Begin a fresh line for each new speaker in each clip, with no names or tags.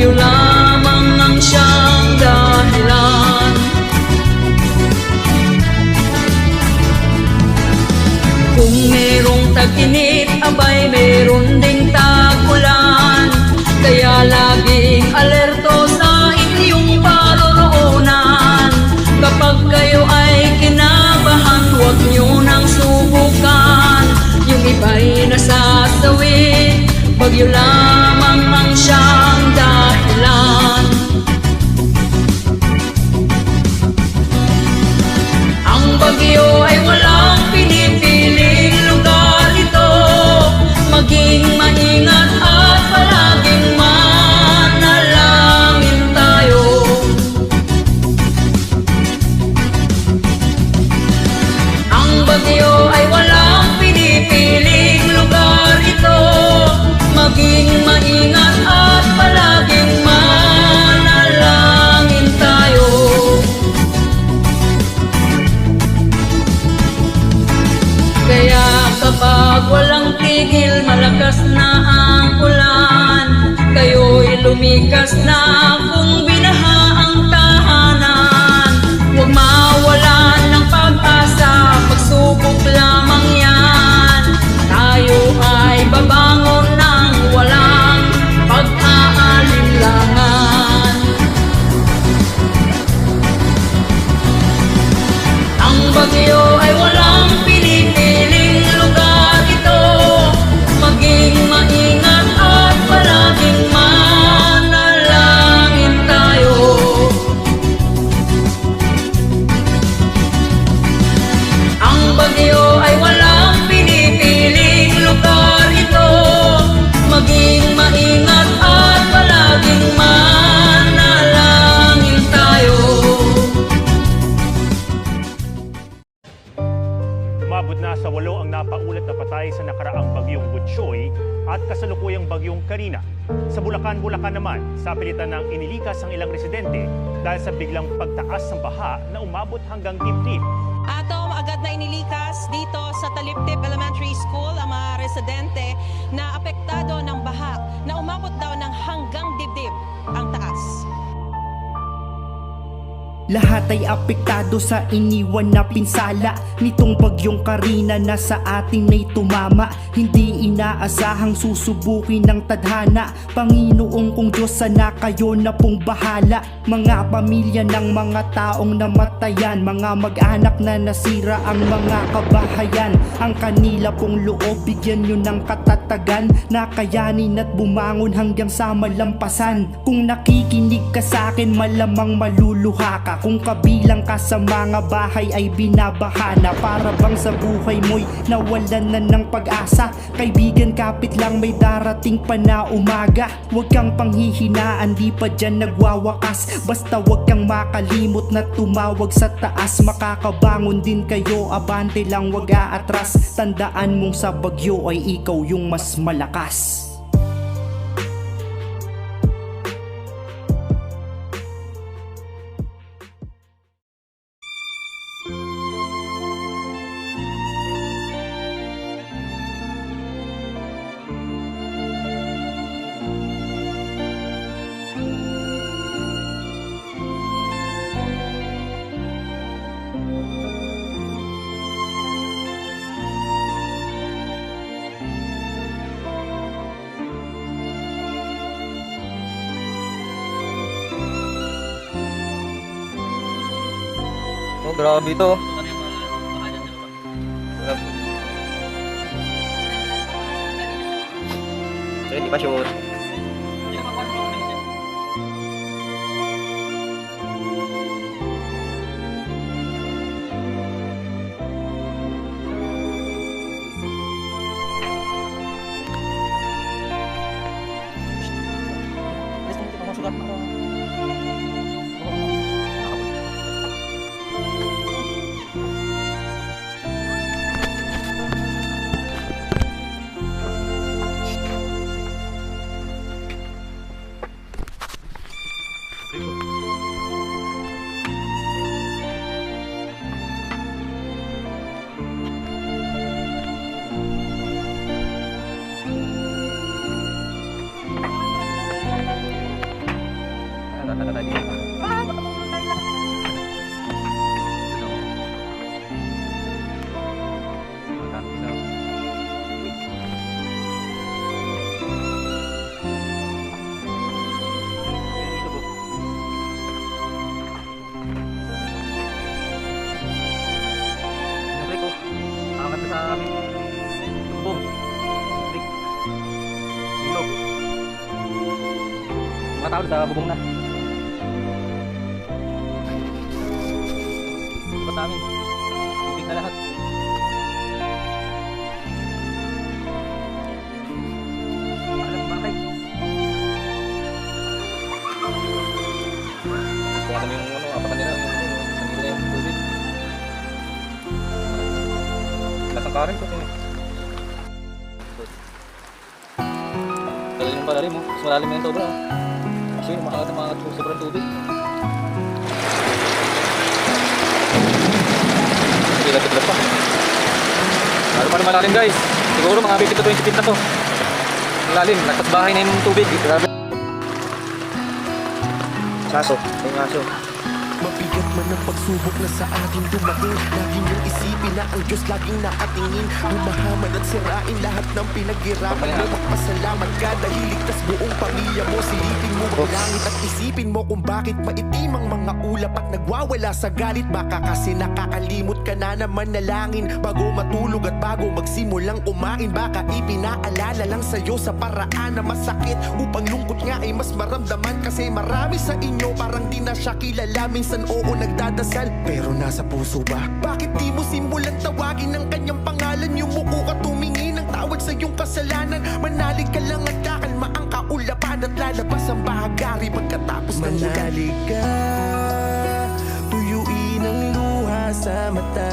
bagyo lamang ang siyang dahilan. Kung merong tag-init, abay meron ding tag-ulan. Kaya laging alerto sa inyong paroroonan. Kapag kayo ay kinabahan, huwag nyo nang subukan. Yung iba'y nasasawi, bagyo lamang ang siyang dahilan. Ang bagyo ay walang pinipiling lugar ito. Maging maingat at palaging manalangin tayo. Ang bagyo ay walang pinipiling lugar ito. Maging maingat at palaging manalangin tayo. Kaya kapag walang tigil, malakas na ang ulan, kayo'y lumikas na kung binaha ang tahanan. Huwag mawalan ng pag-asa, pagsubok lamang yan. Tayo ay babangon ng walang pag-aalinlangan. Ang bagyo ay walang pinipiling lugar ito. Maging maingat at palaging manalangin tayo. Ang bagyo ay walang pinipiling lugar ito. Maging maingat at palaging manalangin tayo.
Umabot na sa 8 ang napaulat na patay sa nakaraang bagyong Butchoy at kasalukuyang bagyong Karina. Sa Bulacan naman, sa pilitan ng inilikas ang ilang residente dahil sa biglang pagtaas ng baha na umabot hanggang dibdib.
Atom, agad na inilikas dito sa Taliptip Elementary School ang mga residente na apektado ng baha na umabot daw ng hanggang dibdib ang taas.
Lahat ay apektado sa iniwan na pinsala nitong bagyong Karina na sa ating may tumama. Hindi inaasahang susubukin ng tadhana. Panginoong kong Diyos, sana kayo na pong bahala. Mga pamilya ng mga taong namatayan, mga mag-anak na nasira ang mga kabahayan. Ang kanila pong loob bigyan nyo ng katatagan, na kayanin at bumangon hanggang sa malampasan. Kung nakikinig ka sa akin, malamang maluluha ka. Kung kabilang ka sa mga bahay ay binabahana, para bang sa buhay mo'y nawalan na ng pag-asa. Kaibigan, kapit lang, may darating pa na umaga. Huwag kang panghihinaan, di pa dyan nagwawakas. Basta huwag kang makalimot na tumawag sa taas. Makakabangon din kayo, abante lang, huwag aatras. Tandaan mong sa bagyo ay ikaw yung mas malakas.
Oh, grabe to. So, hindi pa sure. na tayo dito. Angat na sa amin. Tumbong. Big. Ilog. Mga tao sa bubong na. Basta amin. Big na lahat. Alam bakit? Kung alam yung apakan nila, saan nila yung tubig. Lasang karin ko. Talagang palalim mo. Mas malalim na yung sobra. Kasi yung makakat ng mga sobrang tubig. Hindi lapit-lapit pa. Lalo pa na malalim guys. Siguro mga 50 to 20 feet na to. Malalim. Nagtas bahay na yung tubig. Grabe. Aso. Yung aso.
Mabigat man ang pagsubok na sa ating dumating. Laging yung isipin na ang Diyos laging nakatingin. Bumahaman at sirain lahat ng pinaghirapan mo. Magpasalamat ka dahil ligtas buong pamilya mo. Silipin mo ang langit at isipin mo kung bakit maitim ang mga ulap at nagwawala sa galit. Baka kasi nakakalimot ka na naman nalangin bago matulog at bago magsimulang kumain. Baka ipinaalala lang sa'yo sa paraan na masakit upang lungkot nga ay mas maramdaman. Kasi marami sa inyo parang di na siya kilala. Minsan oo nagdadasal pero nasa puso ba? Bakit di mo simulan tawagin ang kanyang pangalan? Yumuko ka tumingin ng tawad sa iyong kasalanan. Manalig ka lang at kakalma ang kaulapan at lalabas ang bahagari pagkatapos ng ulan. Manalig ka, tuyuin ang luha sa mata.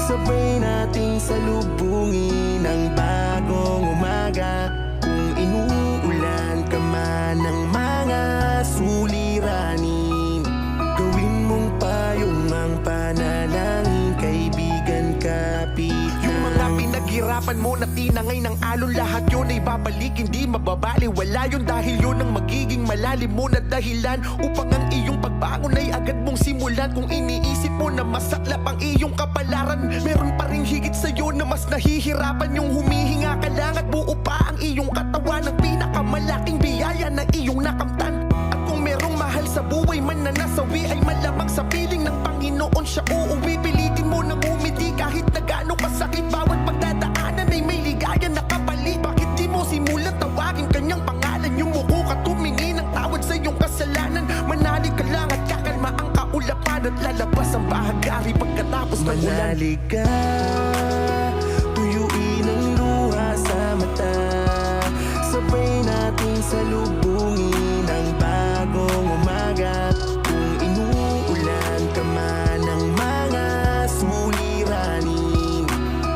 Sabay nating salubungin ang bagong umaga. Kung inuulan ka man ng mga suliranin, gawin mong payong ang panalangin, kaibigan, kapit. Yung mga pinaghirapan mo na tinangay ng alon, lahat yun ay babalik, hindi mababali. Wala yun dahil yun ang magiging malalim mo na dahilan upang ang iyong pagbangon ay agad mong simulan. Kung iniisip mo na masaklap ang iyong kapalaran, meron pa rin higit sa'yo na mas nahihirapan. Yung humihinga ka lang at buo pa ang iyong katawan, ang pinakamalaking biyaya na iyong nakamtan. At kung merong mahal sa buhay man na nasawi, ay malamang sa piling ng Panginoon siya uuwi. Pilitin mo nang umiti kahit na gaano kasakit. Bawat pagdadaanan ay may ligaya na kapalit. Bakit di mo simulan tawagin kanyang pangalan? Yumuko ka tumingin ng tawad sa iyong kasalanan. Manalig ka lang at kakalma ang kaulapan at lalabas ang bahagari pagkatapos ng ulan. Manalig ka, tuyuin ang luha sa mata. Sabay nating salubungin ang bagong umaga. Kung inuulan ka man ng mga suliranin,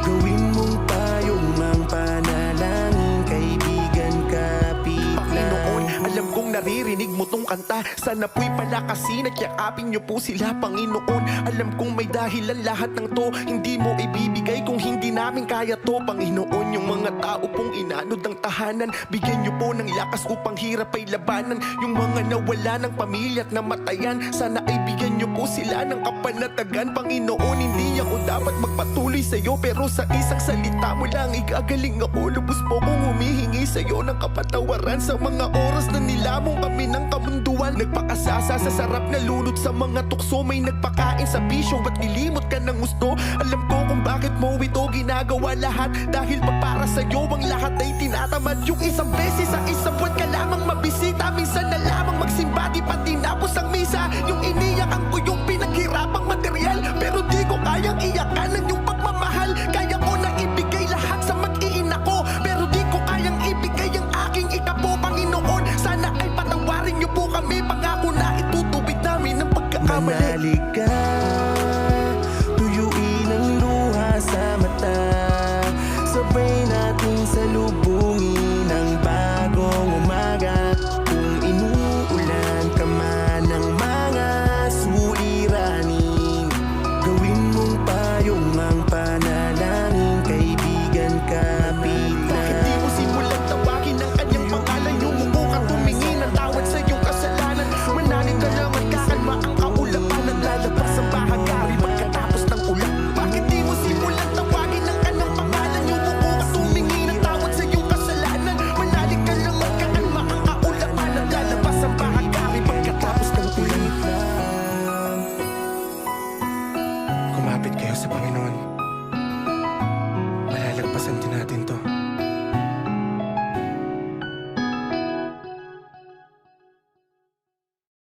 gawin mong payong ang panalangin, kaibigan, kapit. Panginoon, alam kong naririnig mo tong kanta. Sana po'y palakasin at yakapin niyo po sila, Panginoon. Alam kong may dahilan lahat ng to, hindi mo ibibigay kung hindi namin kaya to, Panginoon. Yung mga tao pong inanod ng tahanan, bigyan niyo po ng lakas upang hirap ay labanan. Yung mga nawala ng pamilya at namatayan, sana ay bigyan niyo po sila ng kapanatagan, Panginoon. Hindi ako dapat magpatuloy sa'yo, pero sa isang salita mo lang igagaling ako. Lubos po kong humihingi sa'yo ng kapatawaran sa mga oras na nilamong kami ng kamunduan. Nagpakasasa sa sarap na lunod sa mga tukso, may nagpakain sa bisyo at nilimot ka ng gusto. Alam ko kung bakit mo ito ginagawa lahat, dahil pa para sa'yo ang lahat ay tinatamad. Yung isang beses sa isang buwan ka lamang mabisita, minsan na lamang magsimba, di pa tinapos ang misa. Yung iniyak ang ko yung